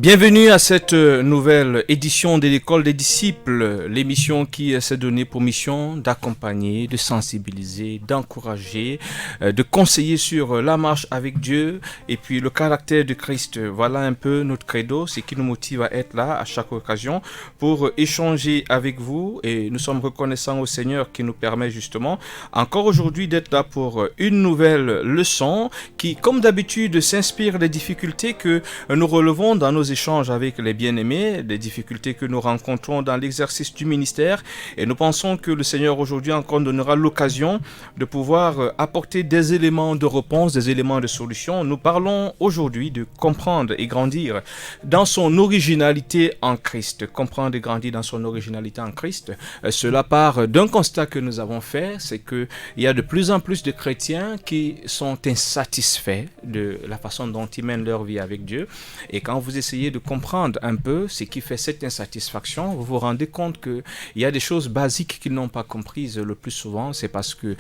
Bienvenue à cette nouvelle édition de l'école des disciples, l'émission qui s'est donnée pour mission d'accompagner, de sensibiliser, d'encourager, de conseiller sur la marche avec Dieu et puis le caractère de Christ. Voilà un peu notre credo, ce qui nous motive à être là à chaque occasion pour échanger avec vous, et nous sommes reconnaissants au Seigneur qui nous permet justement encore aujourd'hui d'être là pour une nouvelle leçon qui, comme d'habitude, s'inspire des difficultés que nous relevons dans nos échanges avec les bien-aimés, des difficultés que nous rencontrons dans l'exercice du ministère, et nous pensons que le Seigneur aujourd'hui encore donnera l'occasion de pouvoir apporter des éléments de réponse, des éléments de solution. Nous parlons aujourd'hui de comprendre et grandir dans son originalité en Christ. Comprendre et grandir dans son originalité en Christ, cela part d'un constat que nous avons fait, c'est qu'il y a de plus en plus de chrétiens qui sont insatisfaits de la façon dont ils mènent leur vie avec Dieu, et quand vous essayez de comprendre un peu ce qui fait cette insatisfaction, vous vous rendez compte qu'il y a des choses basiques qu'ils n'ont pas comprises le plus souvent. C'est parce que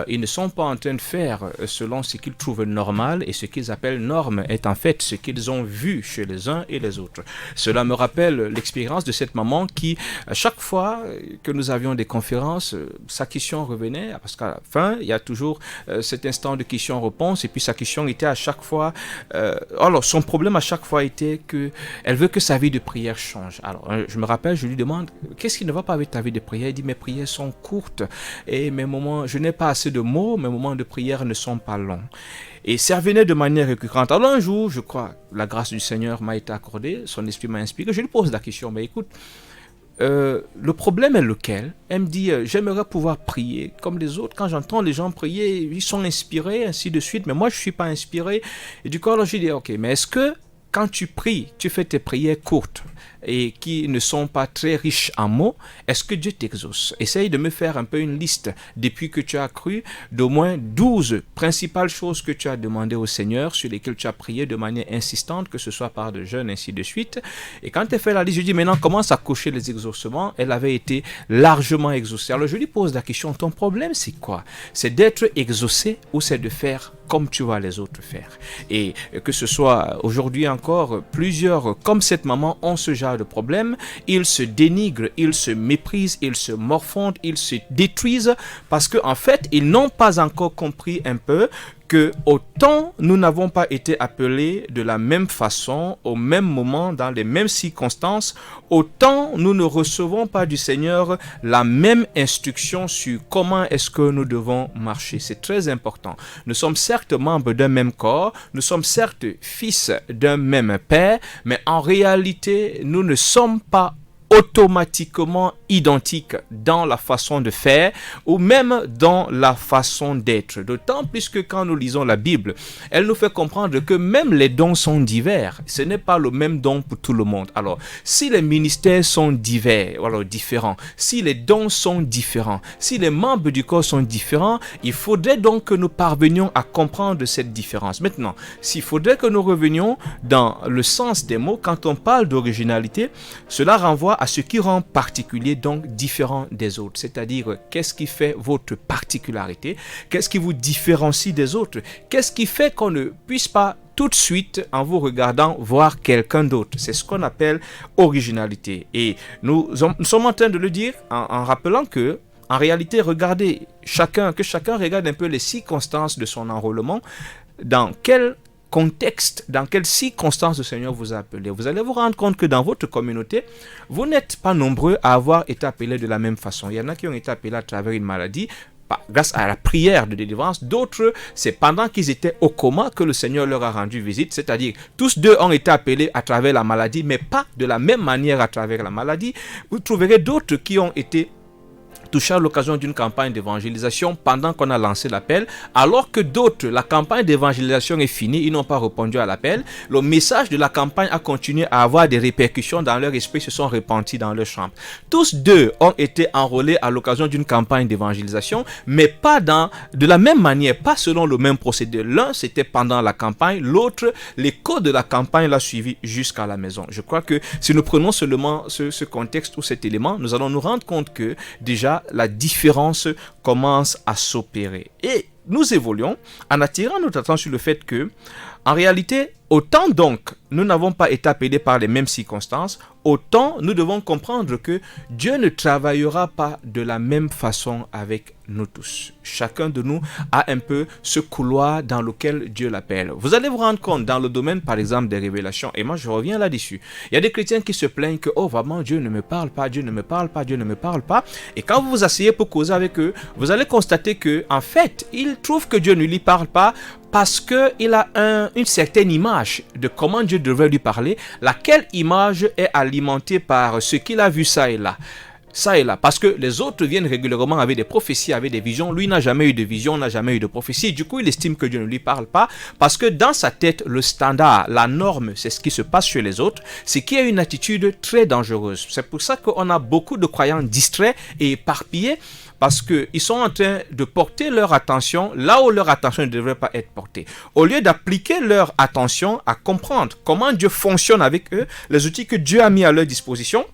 ils ne sont pas en train de faire selon ce qu'ils trouvent normal, et ce qu'ils appellent norme est en fait ce qu'ils ont vu chez les uns et les autres. Cela me rappelle l'expérience de cette maman qui, à chaque fois que nous avions des conférences, sa question revenait, parce qu'à la fin, il y a toujours cet instant de question-réponse, et puis sa question était à chaque fois, alors son problème à chaque fois était que elle veut que sa vie de prière change. Alors, je me rappelle, je lui demande, qu'est-ce qui ne va pas avec ta vie de prière? Elle dit, mes prières sont courtes et mes moments, je n'ai pas assez de mots, mes moments de prière ne sont pas longs. Et ça revenait de manière récurrente. Alors un jour, je crois, la grâce du Seigneur m'a été accordée, son esprit m'a inspiré, je lui pose la question, mais écoute, le problème est lequel? Elle me dit, j'aimerais pouvoir prier comme les autres. Quand j'entends les gens prier, ils sont inspirés, ainsi de suite, mais moi je ne suis pas inspiré. Et du coup, alors j'ai dit, ok, mais est-ce que quand tu pries, tu fais tes prières courtes et qui ne sont pas très riches en mots, est-ce que Dieu t'exauce? Essaye de me faire un peu une liste depuis que tu as cru d'au moins 12 principales choses que tu as demandées au Seigneur, sur lesquelles tu as prié de manière insistante, que ce soit par de jeûnes, ainsi de suite. Et quand elle fait la liste, je dis maintenant commence à cocher les exaucements. Elle avait été largement exaucée. Alors je lui pose la question, ton problème c'est quoi? C'est d'être exaucé ou c'est de faire comme tu vois les autres faire? Et que ce soit aujourd'hui encore, plusieurs comme cette maman ont ce genre de problème. Ils se dénigrent, ils se méprisent, ils se morfondent, ils se détruisent parce qu'en fait, ils n'ont pas encore compris un peu que autant nous n'avons pas été appelés de la même façon, au même moment, dans les mêmes circonstances, autant nous ne recevons pas du Seigneur la même instruction sur comment est-ce que nous devons marcher. C'est très important. Nous sommes certes membres d'un même corps, nous sommes certes fils d'un même père, mais en réalité, nous ne sommes pas automatiquement identiques dans la façon de faire ou même dans la façon d'être. D'autant plus que quand nous lisons la Bible, elle nous fait comprendre que même les dons sont divers. Ce n'est pas le même don pour tout le monde. Alors, si les ministères sont divers, alors différents, si les dons sont différents, si les membres du corps sont différents, il faudrait donc que nous parvenions à comprendre cette différence. Maintenant, s'il faudrait que nous revenions dans le sens des mots, quand on parle d'originalité, cela renvoie à ce qui rend particulier, donc différent des autres. C'est-à-dire, qu'est-ce qui fait votre particularité? Qu'est-ce qui vous différencie des autres? Qu'est-ce qui fait qu'on ne puisse pas tout de suite, en vous regardant, voir quelqu'un d'autre? C'est ce qu'on appelle originalité. Et nous sommes en train de le dire en rappelant que, en réalité, regardez, que chacun regarde un peu les circonstances de son enrôlement, dans quel contexte, dans quelles circonstances le Seigneur vous a appelé. Vous allez vous rendre compte que dans votre communauté, vous n'êtes pas nombreux à avoir été appelés de la même façon. Il y en a qui ont été appelés à travers une maladie, grâce à la prière de délivrance. D'autres, c'est pendant qu'ils étaient au coma que le Seigneur leur a rendu visite. C'est-à-dire, tous deux ont été appelés à travers la maladie, mais pas de la même manière à travers la maladie. Vous trouverez d'autres qui ont été touché à l'occasion d'une campagne d'évangélisation pendant qu'on a lancé l'appel, alors que d'autres, la campagne d'évangélisation est finie, ils n'ont pas répondu à l'appel. Le message de la campagne a continué à avoir des répercussions dans leur esprit, se sont répandus dans leur chambre. Tous deux ont été enrôlés à l'occasion d'une campagne d'évangélisation, mais pas de la même manière, pas selon le même procédé. L'un, c'était pendant la campagne, l'autre, l'écho de la campagne l'a suivi jusqu'à la maison. Je crois que si nous prenons seulement ce contexte ou cet élément, nous allons nous rendre compte que déjà, la différence commence à s'opérer. Et nous évoluons en attirant notre attention sur le fait que En réalité, autant donc nous n'avons pas été appelés par les mêmes circonstances, autant nous devons comprendre que Dieu ne travaillera pas de la même façon avec nous tous. Chacun de nous a un peu ce couloir dans lequel Dieu l'appelle. Vous allez vous rendre compte dans le domaine par exemple des révélations, et moi je reviens là-dessus. Il y a des chrétiens qui se plaignent que oh vraiment Dieu ne me parle pas, Dieu ne me parle pas, Dieu ne me parle pas. Et quand vous vous asseyez pour causer avec eux, vous allez constater que en fait, ils trouvent que Dieu ne lui parle pas parce qu'il a une certaine image de comment Dieu devrait lui parler, laquelle image est alimentée par ce qu'il a vu ça et là. Ça et là, parce que les autres viennent régulièrement avec des prophéties, avec des visions. Lui n'a jamais eu de vision, n'a jamais eu de prophétie. Du coup, il estime que Dieu ne lui parle pas parce que dans sa tête, le standard, la norme, c'est ce qui se passe chez les autres, c'est qu'il y a une attitude très dangereuse. C'est pour ça qu'on a beaucoup de croyants distraits et éparpillés parce qu'ils sont en train de porter leur attention là où leur attention ne devrait pas être portée. Au lieu d'appliquer leur attention à comprendre comment Dieu fonctionne avec eux, les outils que Dieu a mis à leur disposition,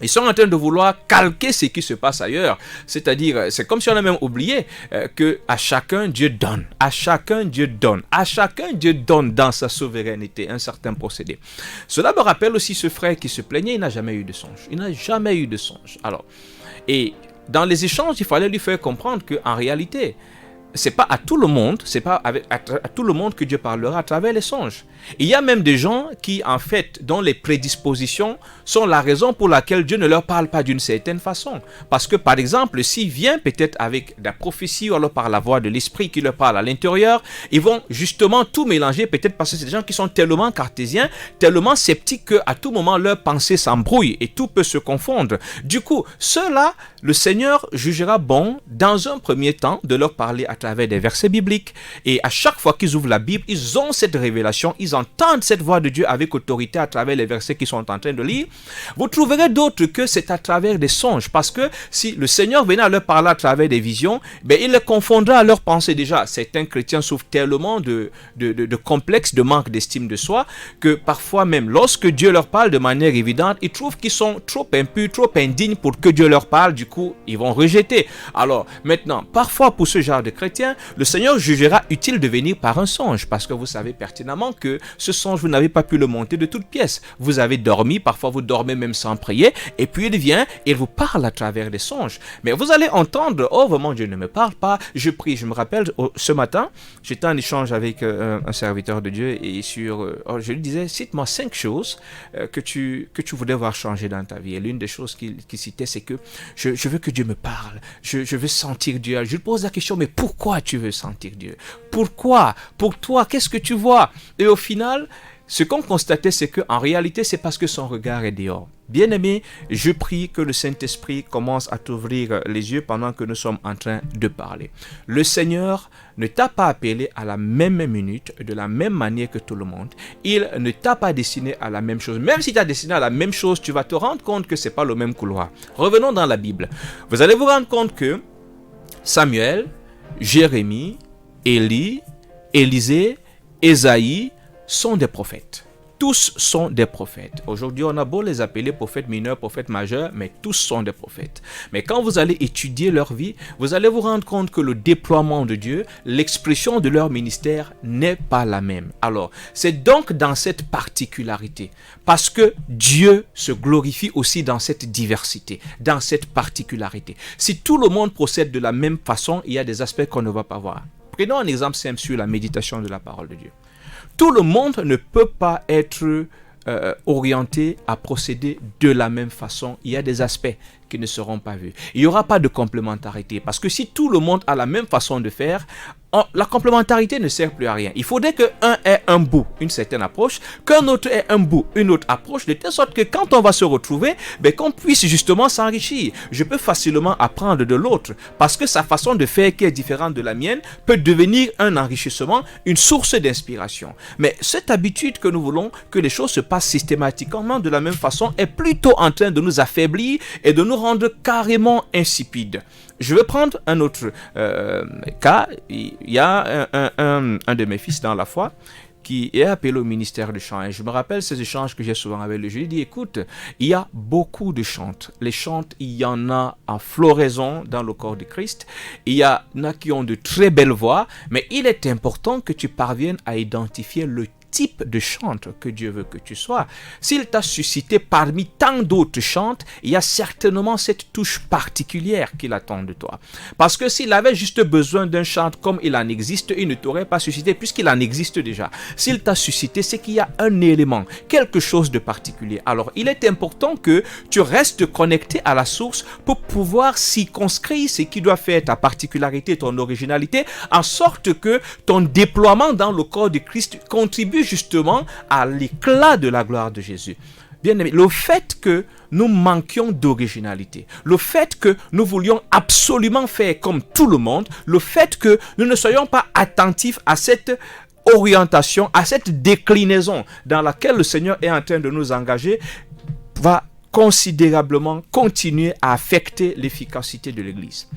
ils sont en train de vouloir calquer ce qui se passe ailleurs. C'est-à-dire, c'est comme si on a même oublié que à chacun Dieu donne. À chacun Dieu donne. À chacun Dieu donne dans sa souveraineté un certain procédé. Cela me rappelle aussi ce frère qui se plaignait, il n'a jamais eu de songe. Il n'a jamais eu de songe. Alors, et dans les échanges, il fallait lui faire comprendre qu'en réalité, c'est pas à tout le monde, c'est pas à tout le monde que Dieu parlera à travers les songes. Il y a même des gens qui, en fait, dont les prédispositions sont la raison pour laquelle Dieu ne leur parle pas d'une certaine façon. Parce que, par exemple, s'il vient peut-être avec la prophétie ou alors par la voix de l'esprit qui leur parle à l'intérieur, ils vont justement tout mélanger, peut-être parce que c'est des gens qui sont tellement cartésiens, tellement sceptiques qu'à tout moment, leurs pensées s'embrouillent et tout peut se confondre. Du coup, ceux-là, le Seigneur jugera bon, dans un premier temps, de leur parler à travers des versets bibliques. Et à chaque fois qu'ils ouvrent la Bible, ils ont cette révélation, ils entendent cette voix de Dieu avec autorité à travers les versets qu'ils sont en train de lire. Vous trouverez d'autres que c'est à travers des songes, parce que si le Seigneur venait à leur parler à travers des visions, ben il les confondra à leurs pensées. Déjà, certains chrétiens souffrent tellement de complexes, de manque d'estime de soi, que parfois même, lorsque Dieu leur parle de manière évidente, ils trouvent qu'ils sont trop impurs, trop indignes pour que Dieu leur parle, du coup, ils vont rejeter. Alors, maintenant, parfois pour ce genre de chrétiens, le Seigneur jugera utile de venir par un songe, parce que vous savez pertinemment que ce songe, vous n'avez pas pu le monter de toutes pièces. Vous avez dormi, parfois vous dormez même sans prier, et puis il vient et il vous parle à travers des songes. Mais vous allez entendre, oh vraiment Dieu ne me parle pas, je prie. Je me rappelle, ce matin, j'étais en échange avec un serviteur de Dieu, et je lui disais, cite-moi 5 choses que tu voudrais voir changer dans ta vie. Et l'une des choses qu'il citait, c'est que je veux que Dieu me parle, je veux sentir Dieu. Je lui pose la question, mais pourquoi tu veux sentir Dieu? Pourquoi? Pour toi, qu'est-ce que tu vois? Et au final, ce qu'on constatait, c'est qu'en réalité, c'est parce que son regard est dehors. Bien-aimé, je prie que le Saint-Esprit commence à t'ouvrir les yeux pendant que nous sommes en train de parler. Le Seigneur ne t'a pas appelé à la même minute, de la même manière que tout le monde. Il ne t'a pas destiné à la même chose. Même si tu as destiné à la même chose, tu vas te rendre compte que ce n'est pas le même couloir. Revenons dans la Bible. Vous allez vous rendre compte que Samuel, Jérémie, Élie, Élisée, Ésaïe sont des prophètes. Tous sont des prophètes. Aujourd'hui, on a beau les appeler prophètes mineurs, prophètes majeurs, mais tous sont des prophètes. Mais quand vous allez étudier leur vie, vous allez vous rendre compte que le déploiement de Dieu, l'expression de leur ministère n'est pas la même. Alors, c'est donc dans cette particularité, parce que Dieu se glorifie aussi dans cette diversité, dans cette particularité. Si tout le monde procède de la même façon, il y a des aspects qu'on ne va pas voir. Prenons un exemple simple sur la méditation de la parole de Dieu. Tout le monde ne peut pas être orienté à procéder de la même façon. Il y a des aspects qui ne seront pas vus. Il n'y aura pas de complémentarité. Parce que si tout le monde a la même façon de faire, la complémentarité ne sert plus à rien. Il faudrait qu'un ait un bout, une certaine approche, qu'un autre ait un bout, une autre approche, de telle sorte que quand on va se retrouver, qu'on puisse justement s'enrichir. Je peux facilement apprendre de l'autre, parce que sa façon de faire qui est différente de la mienne peut devenir un enrichissement, une source d'inspiration. Mais cette habitude que nous voulons que les choses se passent systématiquement de la même façon est plutôt en train de nous affaiblir et de nous rendre carrément insipides. Je vais prendre un autre cas. Il y a un de mes fils dans la foi qui est appelé au ministère de chant. Et je me rappelle ces échanges que j'ai souvent avec lui. Je lui dis, écoute, il y a beaucoup de chantes. Les chantes, il y en a en floraison dans le corps de Christ. Il y en a qui ont de très belles voix, mais il est important que tu parviennes à identifier le type de chante que Dieu veut que tu sois. S'il t'a suscité parmi tant d'autres chantes, il y a certainement cette touche particulière qu'il attend de toi. Parce que s'il avait juste besoin d'un chant comme il en existe, il ne t'aurait pas suscité puisqu'il en existe déjà. S'il t'a suscité, c'est qu'il y a un élément, quelque chose de particulier. Alors, il est important que tu restes connecté à la source pour pouvoir circonscrire ce qui doit faire ta particularité, ton originalité, en sorte que ton déploiement dans le corps de Christ contribue justement à l'éclat de la gloire de Jésus. Bien aimé, le fait que nous manquions d'originalité, le fait que nous voulions absolument faire comme tout le monde, le fait que nous ne soyons pas attentifs à cette orientation, à cette déclinaison dans laquelle le Seigneur est en train de nous engager, va considérablement continuer à affecter l'efficacité de l'Église.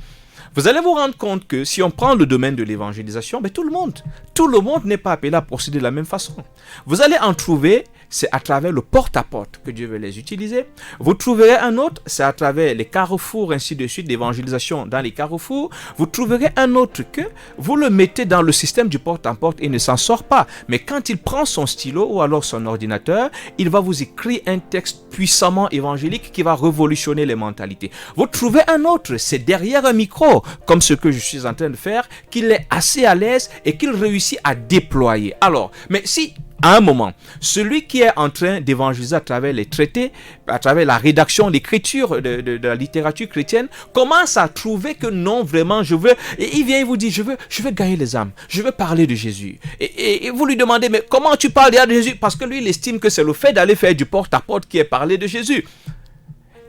Vous allez vous rendre compte que si on prend le domaine de l'évangélisation, tout le monde n'est pas appelé à procéder de la même façon. Vous allez en trouver, c'est à travers le porte-à-porte que Dieu veut les utiliser. Vous trouverez un autre, c'est à travers les carrefours, ainsi de suite, l'évangélisation dans les carrefours. Vous trouverez un autre que vous le mettez dans le système du porte-à-porte et il ne s'en sort pas. Mais quand il prend son stylo ou alors son ordinateur, il va vous écrire un texte puissamment évangélique qui va révolutionner les mentalités. Vous trouvez un autre, c'est derrière un micro, comme ce que je suis en train de faire, qu'il est assez à l'aise et qu'il réussit à déployer. Alors, mais si à un moment, celui qui est en train d'évangéliser à travers les traités, à travers la rédaction, l'écriture de la littérature chrétienne, commence à trouver que non, vraiment, je veux, et il vient et vous dit, je veux gagner les âmes, je veux parler de Jésus. Et vous lui demandez, mais comment tu parles de Jésus? Parce que lui, il estime que c'est le fait d'aller faire du porte-à-porte qui est parler de Jésus.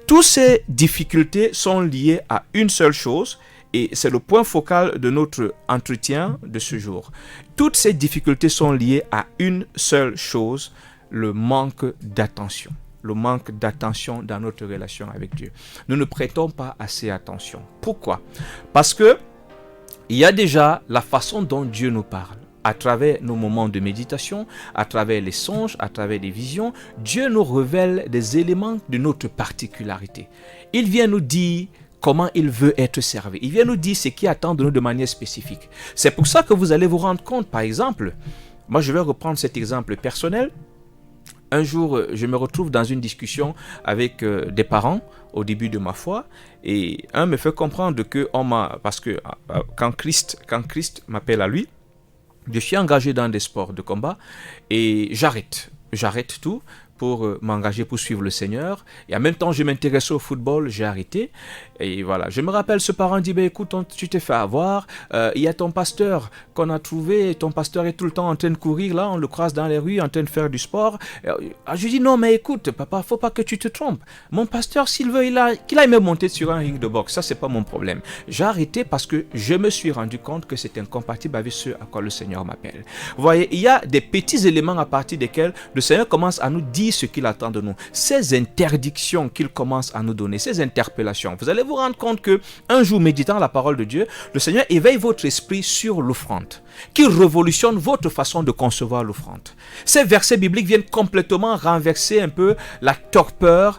Toutes ces difficultés sont liées à une seule chose, et c'est le point focal de notre entretien de ce jour. Toutes ces difficultés sont liées à une seule chose, le manque d'attention. Le manque d'attention dans notre relation avec Dieu. Nous ne prêtons pas assez attention. Pourquoi? Parce que il y a déjà la façon dont Dieu nous parle. À travers nos moments de méditation, à travers les songes, à travers les visions, Dieu nous révèle des éléments de notre particularité. Il vient nous dire comment il veut être servi. Il vient nous dire ce qui attend de nous de manière spécifique. C'est pour ça que vous allez vous rendre compte, par exemple, moi je vais reprendre cet exemple personnel. Un jour, je me retrouve dans une discussion avec des parents au début de ma foi et un me fait comprendre que parce que quand Christ m'appelle à lui, je suis engagé dans des sports de combat et j'arrête tout pour m'engager pour suivre le Seigneur. Et en même temps, je m'intéressais au football, j'ai arrêté. Et voilà, je me rappelle, ce parent dit, écoute, tu t'es fait avoir, il y a ton pasteur qu'on a trouvé, ton pasteur est tout le temps en train de courir, là, on le croise dans les rues, en train de faire du sport. Je dis, non, mais écoute, papa, faut pas que tu te trompes. Mon pasteur, s'il veut, qu'il aille me monter sur un ring de boxe, ça, c'est pas mon problème. J'ai arrêté parce que je me suis rendu compte que c'est incompatible avec ce à quoi le Seigneur m'appelle. Vous voyez, il y a des petits éléments à partir desquels le Seigneur commence à nous dire ce qu'il attend de nous. Ces interdictions qu'il commence à nous donner, ces interpellations. Vous allez vous rendre compte que un jour, méditant la parole de Dieu, le Seigneur éveille votre esprit sur l'offrande, qui révolutionne votre façon de concevoir l'offrande. Ces versets bibliques viennent complètement renverser un peu la torpeur,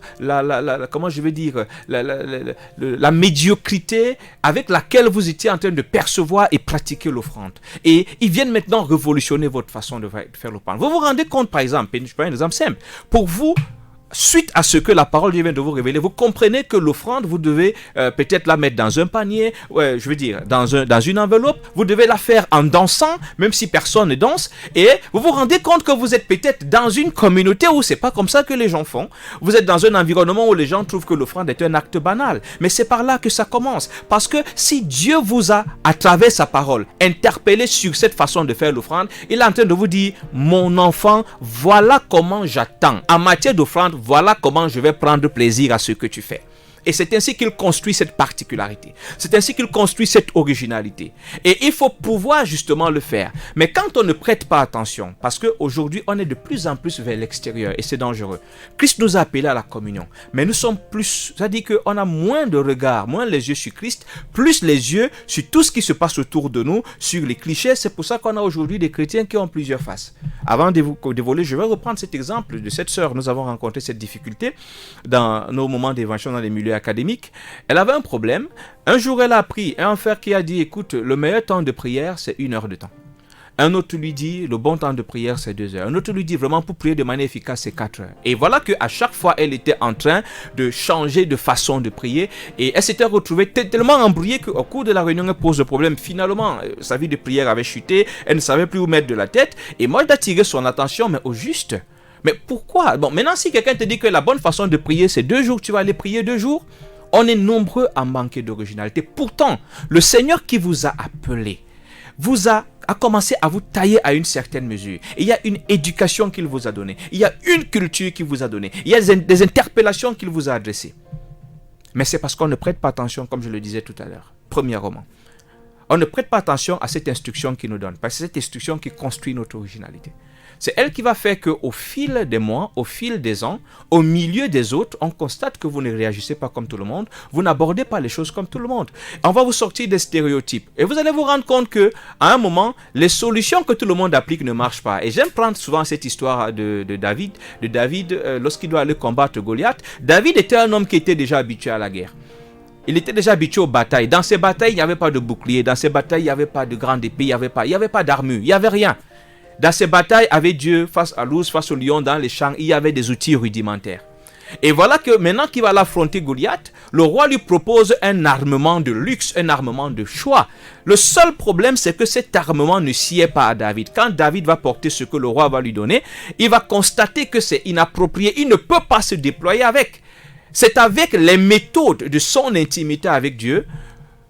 comment je vais dire, la médiocrité avec laquelle vous étiez en train de percevoir et pratiquer l'offrande. Et ils viennent maintenant révolutionner votre façon de faire l'offrande. Vous vous rendez compte, par exemple, je prends un exemple simple, pour vous, suite à ce que la parole vient de vous révéler, vous comprenez que l'offrande, vous devez peut-être la mettre dans un panier, je veux dire, dans une enveloppe, vous devez la faire en dansant, même si personne ne danse, et vous vous rendez compte que vous êtes peut-être dans une communauté où c'est pas comme ça que les gens font, vous êtes dans un environnement où les gens trouvent que l'offrande est un acte banal, mais c'est par là que ça commence, parce que si Dieu vous a, à travers sa parole, interpellé sur cette façon de faire l'offrande, il est en train de vous dire, mon enfant, voilà comment j'attends, en matière d'offrande, voilà comment je vais prendre plaisir à ce que tu fais. Et c'est ainsi qu'il construit cette particularité. C'est ainsi qu'il construit cette originalité. Et il faut pouvoir justement le faire. Mais quand on ne prête pas attention, parce qu'aujourd'hui, on est de plus en plus vers l'extérieur et c'est dangereux. Christ nous a appelés à la communion. Mais nous sommes plus, c'est-à-dire qu'on a moins de regard, moins les yeux sur Christ, plus les yeux sur tout ce qui se passe autour de nous, sur les clichés. C'est pour ça qu'on a aujourd'hui des chrétiens qui ont plusieurs faces. Avant de vous dévoiler, je vais reprendre cet exemple de cette sœur. Nous avons rencontré cette difficulté dans nos moments d'évangile dans les milieux académique. Elle avait un problème. Un jour, elle a appris un frère qui a dit, écoute, le meilleur temps de prière, c'est 1 heure de temps. Un autre lui dit, le bon temps de prière, c'est 2 heures. Un autre lui dit, vraiment, pour prier de manière efficace, c'est 4 heures. Et voilà qu'à chaque fois, elle était en train de changer de façon de prier. Et elle s'était retrouvée tellement embrouillée qu'au cours de la réunion, elle pose le problème. Finalement, sa vie de prière avait chuté. Elle ne savait plus où mettre de la tête. Et moi, d'attirer son attention, mais au juste. Mais pourquoi? Bon, maintenant, si quelqu'un te dit que la bonne façon de prier, c'est 2 jours, tu vas aller prier 2 jours. On est nombreux à manquer d'originalité. Pourtant, le Seigneur qui vous a appelé, vous a commencé à vous tailler à une certaine mesure. Et il y a une éducation qu'il vous a donnée. Il y a une culture qu'il vous a donnée. Il y a des interpellations qu'il vous a adressées. Mais c'est parce qu'on ne prête pas attention, comme je le disais tout à l'heure. Premièrement, on ne prête pas attention à cette instruction qu'il nous donne. Parce que c'est cette instruction qui construit notre originalité. C'est elle qui va faire qu'au fil des mois, au fil des ans, au milieu des autres, on constate que vous ne réagissez pas comme tout le monde, vous n'abordez pas les choses comme tout le monde. On va vous sortir des stéréotypes. Et vous allez vous rendre compte qu'à un moment, les solutions que tout le monde applique ne marchent pas. Et j'aime prendre souvent cette histoire de David. Lorsqu'il doit aller combattre Goliath, David était un homme qui était déjà habitué à la guerre. Il était déjà habitué aux batailles. Dans ces batailles, il n'y avait pas de bouclier. Dans ces batailles, il n'y avait pas de grande épée. Il n'y avait pas d'armure. Il n'y avait rien. Dans ces batailles avec Dieu, face à l'ours, face au lion, dans les champs, il y avait des outils rudimentaires. Et voilà que maintenant qu'il va l'affronter Goliath, le roi lui propose un armement de luxe, un armement de choix. Le seul problème, c'est que cet armement ne sied pas à David. Quand David va porter ce que le roi va lui donner, il va constater que c'est inapproprié. Il ne peut pas se déployer avec. C'est avec les méthodes de son intimité avec Dieu,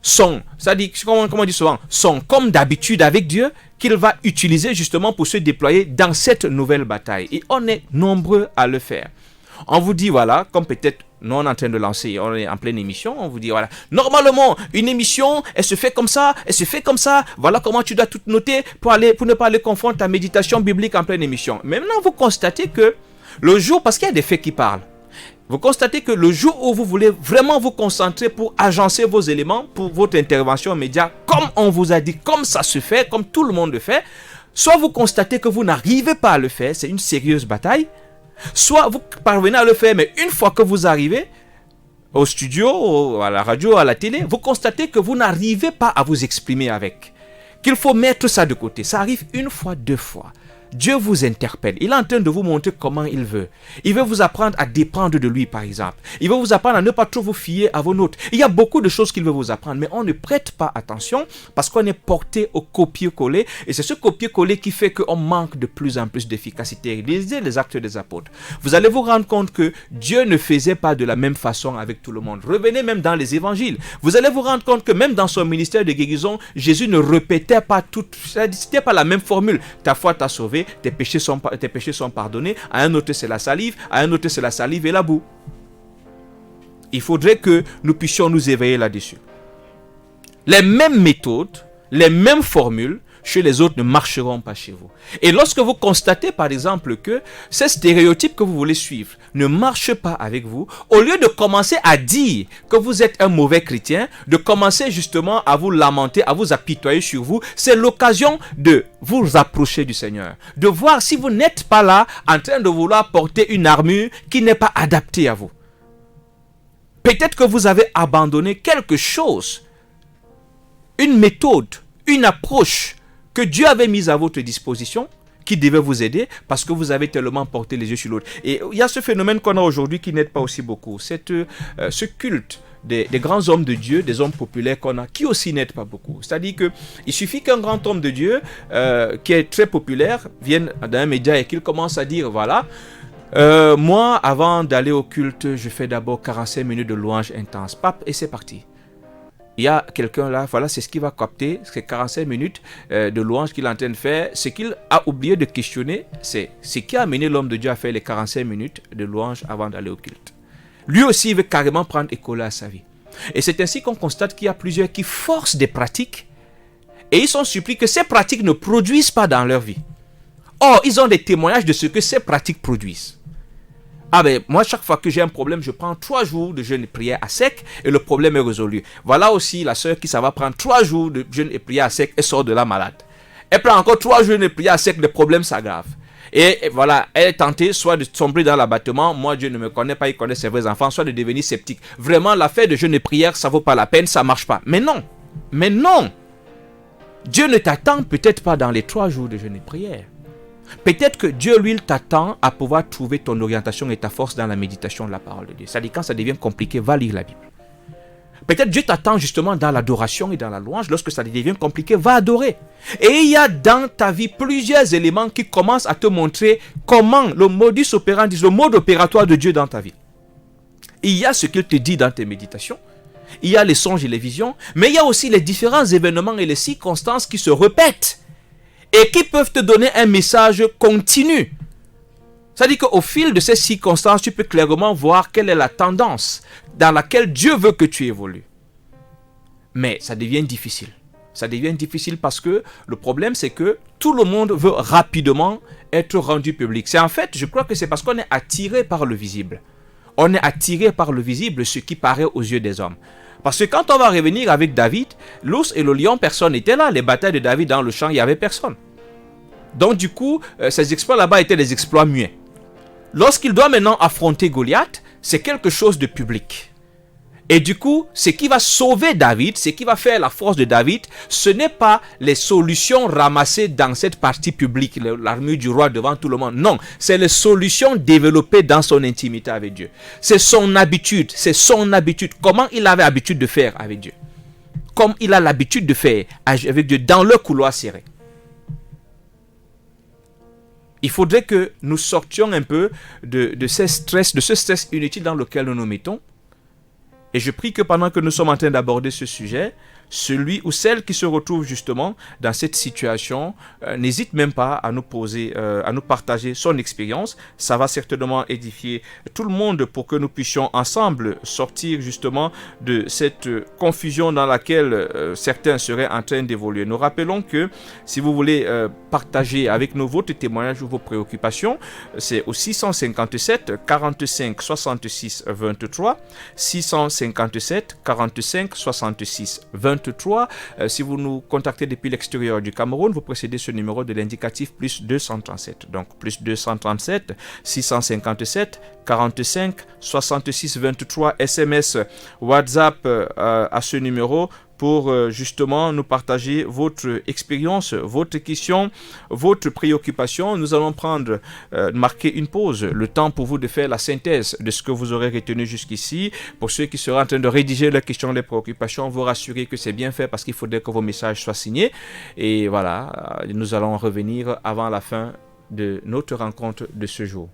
c'est-à-dire, comme on dit souvent, sont comme d'habitude avec Dieu, qu'il va utiliser justement pour se déployer dans cette nouvelle bataille. Et on est nombreux à le faire. On vous dit, voilà, comme peut-être nous on est en train de lancer, on est en pleine émission, on vous dit, voilà, normalement, une émission, elle se fait comme ça, voilà comment tu dois tout noter pour ne pas aller confondre ta méditation biblique en pleine émission. Mais maintenant, vous constatez que le jour, parce qu'il y a des faits qui parlent, vous constatez que le jour où vous voulez vraiment vous concentrer pour agencer vos éléments pour votre intervention média, comme on vous a dit, comme ça se fait, comme tout le monde le fait, soit vous constatez que vous n'arrivez pas à le faire, c'est une sérieuse bataille, soit vous parvenez à le faire, mais une fois que vous arrivez au studio, à la radio, à la télé, vous constatez que vous n'arrivez pas à vous exprimer avec. Qu'il faut mettre ça de côté. Ça arrive 1 fois, 2 fois. Dieu vous interpelle. Il est en train de vous montrer comment il veut. Il veut vous apprendre à dépendre de lui, par exemple. Il veut vous apprendre à ne pas trop vous fier à vos notes. Il y a beaucoup de choses qu'il veut vous apprendre, mais on ne prête pas attention parce qu'on est porté au copier-coller. Et c'est ce copier-coller qui fait qu'on manque de plus en plus d'efficacité. Lisez les Actes des Apôtres. Vous allez vous rendre compte que Dieu ne faisait pas de la même façon avec tout le monde. Revenez même dans les évangiles. Vous allez vous rendre compte que même dans son ministère de guérison, Jésus ne répétait pas tout. C'était pas la même formule. Ta foi t'a sauvé. Tes péchés sont pardonnés. À un autre, c'est la salive. À un autre, c'est la salive et la boue. Il faudrait que nous puissions nous éveiller là-dessus. Les mêmes méthodes, les mêmes formules, chez les autres ne marcheront pas chez vous. Et lorsque vous constatez, par exemple, que ces stéréotypes que vous voulez suivre ne marchent pas avec vous, au lieu de commencer à dire que vous êtes un mauvais chrétien, de commencer justement à vous lamenter, à vous apitoyer sur vous, c'est l'occasion de vous rapprocher du Seigneur. De voir si vous n'êtes pas là en train de vouloir porter une armure qui n'est pas adaptée à vous. Peut-être que vous avez abandonné quelque chose, une méthode, une approche que Dieu avait mise à votre disposition, qui devait vous aider parce que vous avez tellement porté les yeux sur l'autre. Et il y a ce phénomène qu'on a aujourd'hui qui n'aide pas aussi beaucoup. Ce culte des grands hommes de Dieu, des hommes populaires qu'on a, qui aussi n'aide pas beaucoup. C'est-à-dire qu'il suffit qu'un grand homme de Dieu, qui est très populaire, vienne d'un média et qu'il commence à dire, voilà, moi, avant d'aller au culte, je fais d'abord 45 minutes de louange intense. Pap, et c'est parti. Il y a quelqu'un là, voilà, c'est ce qu'il va capter, c'est 45 minutes de louange qu'il est en train de faire. Ce qu'il a oublié de questionner, c'est ce qui a amené l'homme de Dieu à faire les 45 minutes de louange avant d'aller au culte. Lui aussi, il veut carrément prendre école à sa vie. Et c'est ainsi qu'on constate qu'il y a plusieurs qui forcent des pratiques et ils sont surpris que ces pratiques ne produisent pas dans leur vie. Or, ils ont des témoignages de ce que ces pratiques produisent. Ah ben, moi, chaque fois que j'ai un problème, je prends 3 jours de jeûne et prière à sec et le problème est résolu. Voilà aussi la sœur qui ça va prendre 3 jours de jeûne et prière à sec et sort de là malade. Elle prend encore 3 jeûnes et prière à sec, le problème s'aggrave. Et voilà, elle est tentée soit de sombrer dans l'abattement, moi Dieu ne me connaît pas, il connaît ses vrais enfants, soit de devenir sceptique. Vraiment, l'affaire de jeûne et prière, ça vaut pas la peine, ça marche pas. Mais non, mais non. Dieu ne t'attend peut-être pas dans les 3 jours de jeûne et prière. Peut-être que Dieu, lui, t'attend à pouvoir trouver ton orientation et ta force dans la méditation de la parole de Dieu. C'est-à-dire, quand ça devient compliqué, va lire la Bible. Peut-être Dieu t'attend justement dans l'adoration et dans la louange. Lorsque ça devient compliqué, va adorer. Et il y a dans ta vie plusieurs éléments qui commencent à te montrer comment le modus operandi, le mode opératoire de Dieu dans ta vie. Il y a ce qu'il te dit dans tes méditations. Il y a les songes et les visions. Mais il y a aussi les différents événements et les circonstances qui se répètent et qui peuvent te donner un message continu. C'est-à-dire qu'au fil de ces circonstances, tu peux clairement voir quelle est la tendance dans laquelle Dieu veut que tu évolues. Mais ça devient difficile. Ça devient difficile parce que le problème, c'est que tout le monde veut rapidement être rendu public. C'est en fait, je crois que c'est parce qu'on est attiré par le visible. On est attiré par le visible, ce qui paraît aux yeux des hommes. Parce que quand on va revenir avec David, l'ours et le lion, personne n'était là. Les batailles de David dans le champ, il n'y avait personne. Donc du coup, ces exploits là-bas étaient des exploits muets. Lorsqu'il doit maintenant affronter Goliath, c'est quelque chose de public. Et du coup, ce qui va sauver David, ce qui va faire la force de David, ce n'est pas les solutions ramassées dans cette partie publique, l'armure du roi devant tout le monde. Non, c'est les solutions développées dans son intimité avec Dieu. C'est son habitude, comment il avait l'habitude de faire avec Dieu. Comme il a l'habitude de faire avec Dieu dans le couloir serré. Il faudrait que nous sortions un peu de ce stress inutile dans lequel nous nous mettons. Et je prie que pendant que nous sommes en train d'aborder ce sujet, celui ou celle qui se retrouve justement dans cette situation n'hésite même pas à nous partager son expérience. Ça va certainement édifier tout le monde pour que nous puissions ensemble sortir justement de cette confusion dans laquelle certains seraient en train d'évoluer. Nous rappelons que si vous voulez partager avec nous votre témoignage ou vos préoccupations, c'est au 657 45 66 23, 657 45 66 23. Si vous nous contactez depuis l'extérieur du Cameroun, vous précédez ce numéro de l'indicatif plus 237. Donc plus 237 657 45 66 23. SMS WhatsApp à ce numéro pour justement nous partager votre expérience, votre question, votre préoccupation. Nous allons marquer une pause, le temps pour vous de faire la synthèse de ce que vous aurez retenu jusqu'ici. Pour ceux qui seront en train de rédiger leurs questions, les préoccupations, vous rassurer que c'est bien fait parce qu'il faudrait que vos messages soient signés. Et voilà, nous allons revenir avant la fin de notre rencontre de ce jour.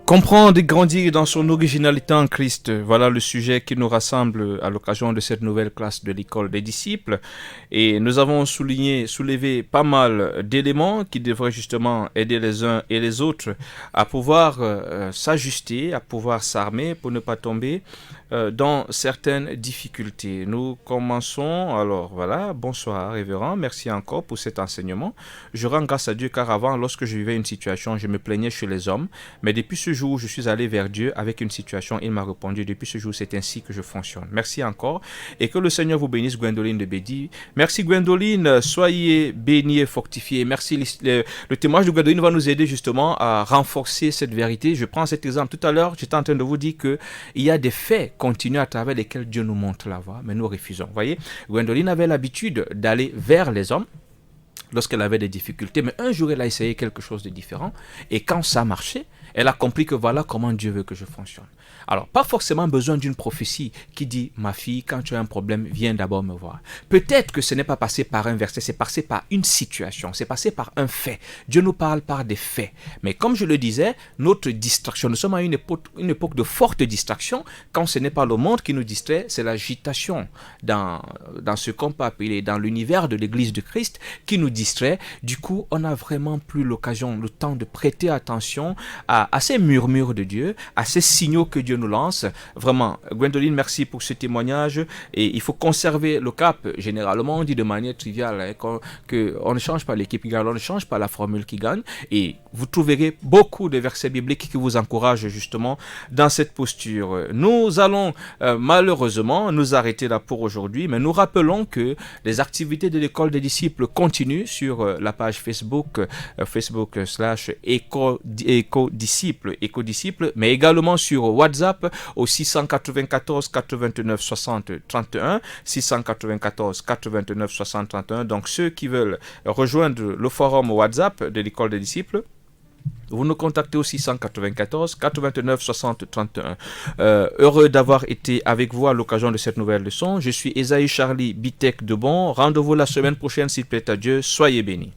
Comprendre et grandir dans son originalité en Christ, voilà le sujet qui nous rassemble à l'occasion de cette nouvelle classe de l'école des disciples. Et nous avons soulevé pas mal d'éléments qui devraient justement aider les uns et les autres à pouvoir s'ajuster, à pouvoir s'armer pour ne pas tomber dans certaines difficultés. Nous commençons, alors voilà, bonsoir révérend, merci encore pour cet enseignement. Je rends grâce à Dieu car avant, lorsque je vivais une situation, je me plaignais chez les hommes, mais depuis ce jour, je suis allé vers Dieu avec une situation, il m'a répondu, depuis ce jour, c'est ainsi que je fonctionne. Merci encore et que le Seigneur vous bénisse, Gwendoline de Bédi. Merci Gwendoline, soyez bénie et fortifiée. Merci, le témoignage de Gwendoline va nous aider justement à renforcer cette vérité. Je prends cet exemple. Tout à l'heure, j'étais en train de vous dire qu'il y a des faits continue à travers lesquels Dieu nous montre la voie, mais nous refusons. Vous voyez, Gwendoline avait l'habitude d'aller vers les hommes lorsqu'elle avait des difficultés, mais un jour elle a essayé quelque chose de différent, et quand ça marchait, elle a compris que voilà comment Dieu veut que je fonctionne. Alors, pas forcément besoin d'une prophétie qui dit, ma fille, quand tu as un problème, viens d'abord me voir. Peut-être que ce n'est pas passé par un verset, c'est passé par une situation, c'est passé par un fait. Dieu nous parle par des faits. Mais comme je le disais, notre distraction, nous sommes à une époque de forte distraction. Quand ce n'est pas le monde qui nous distrait, c'est l'agitation dans ce qu'on peut appeler, dans l'univers de l'Église de Christ, qui nous distrait. Du coup, on n'a vraiment plus l'occasion, le temps de prêter attention à ces murmures de Dieu, à ces signaux que Dieu nous lance. Vraiment, Gwendoline, merci pour ce témoignage. Et il faut conserver le cap. Généralement, on dit de manière triviale qu'on ne change pas l'équipe qui gagne, on ne change pas la formule qui gagne. Et vous trouverez beaucoup de versets bibliques qui vous encouragent justement dans cette posture. Nous allons malheureusement nous arrêter là pour aujourd'hui, mais nous rappelons que les activités de l'école des disciples continuent sur la page Facebook, Facebook/éco-disciples, mais également sur WhatsApp au 694 89 60 31, 694 89 60 31. Donc ceux qui veulent rejoindre le forum WhatsApp de l'école des disciples, vous nous contactez au 694 89 60 31. Heureux d'avoir été avec vous à l'occasion de cette nouvelle leçon. Je suis Esaïe Charlie Bitek de Bon. Rendez-vous la semaine prochaine s'il plaît à Dieu. Soyez bénis.